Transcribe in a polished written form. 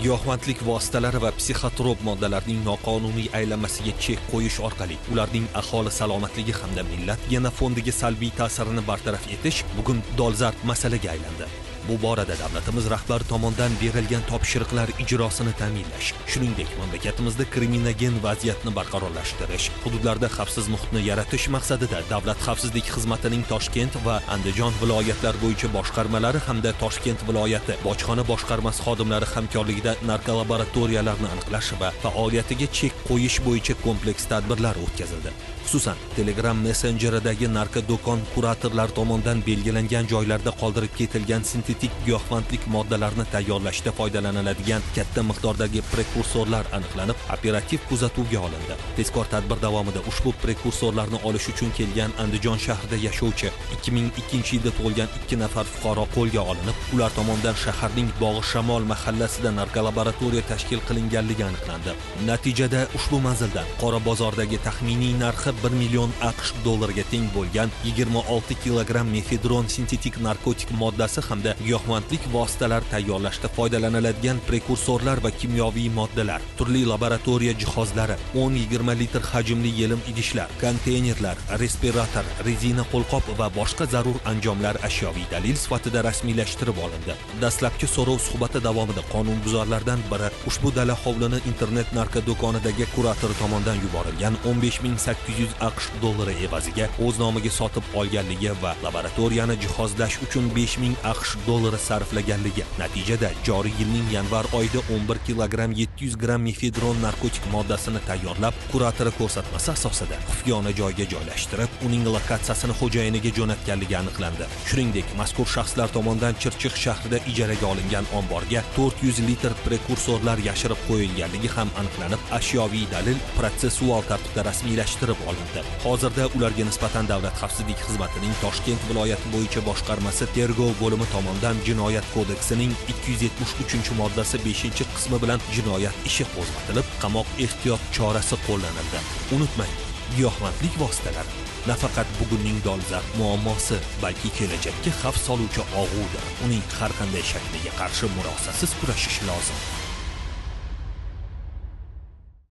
giyohvandlik vositalari va psixotrop moddalarning noqonuniy aylanmasiga chek qo'yish orqali ularning aholi salomatligi hamda millat genofondiga salbiy ta'sirini bartaraf etish bugun dolzarb masalaga aylandi. Bu borada davlatimiz rahbari tomonidan berilgan topshiriqlar ijrosini ta'minlash, shuningdek mamlakatimizda kriminogen vaziyatni barqarorlashtirish, hududlarda xavfsiz muhitni yaratish maqsadida Davlat xavfsizlik xizmatining Toshkent va Andijon viloyatlar bo'yicha boshqarmalari hamda Toshkent viloyati bojxona boshqarmasi xodimlari hamkorligida narkolaboratoriyalarni aniqlash va faoliyatiga chek qo'yish bo'yicha kompleks tadbirlar o'tkazildi. Xususan, Telegram messenjeridagi narkodo'kon kuratorlar tomonidan belgilangan joylarda qoldirib ketilgan sintetik giyohvandlik moddalarini tayyorlashda foydalaniladigan katta miqdordagi prekursorlar aniqlanib, operativ kuzatuvga olindi. Tezkor tadbir davomida ushbu prekursorlarni olish uchun kelgan Andijon shahrida yashovchi 2002-yilda tug'ilgan 2 nafar fuqaro qo'lga olinib, ular tomonidan shaharning Bog'i Shamol mahallasida narkolaboratoriya tashkil qilinganligi aniqlandi. Natijada ushbu manzildan qora bozordagi taxminiy narxi 1 million AQSh dollariga teng bo'lgan 26 kilogramm mefedron sintetik narkotik moddasi hamda giyohvandlik vositalari tayyorlashda foydalaniladigan prekursorlar va kimyoviy moddalar, turli laboratoriya jihozlari, 10-20 litr hajmli yelim idishlar, konteynerlar, respirator, rezina qo'lqop va boshqa zarur anjomlar ashyoviy dalil sifatida rasmiylashtirib olindi. Dastlabki so'rov suhbati davomida qonunbuzarlardan biri ushbu dala hovlini internet narkodo'konidagi kurator tomonidan yuborilgan 15.800 AQSh dollari evaziga o'z nomiga sotib olganligi va laboratoriyani jihozlash uchun 5.000 AQSh dollari sarflaganligi. Natijada joriy yilning yanvar oyida 11 kilogramm 700 gramm mefedron narkotik moddasini tayyorlab, kuratori ko'rsatmasi asosida xufiyona joyga joylashtirib, uning lokatsiyasini xo'jayiniga jo'natganligi aniqlandi. Shuningdek, mazkur shaxslar tomonidan Chirchiq shahrida ijaraga olingan omborga 400 litr prekursorlar yashirib qo'yilganligi ham aniqlanib, ashyoviy dalil protsessual tartibda rasmiylashtirib olindi. Hozirda ularga nisbatan Davlat xavfsizlik xizmatining Toshkent viloyati bo'yicha boshqarmasi tergov bo'limi tomonidan Jinoyat kodeksining 273-moddasi 5-qismi bilan jinoyat ishi qo'zg'atilib, qamoq ehtiyot chorasi qo'llanildi. Unutmang, giyohvandlik vositalari nafaqat bugunning dolzarb muammosi, balki kelajakka xavf soluvchi og'udir. Uning har qanday shakliga qarshi murosasiz kurashish lozim.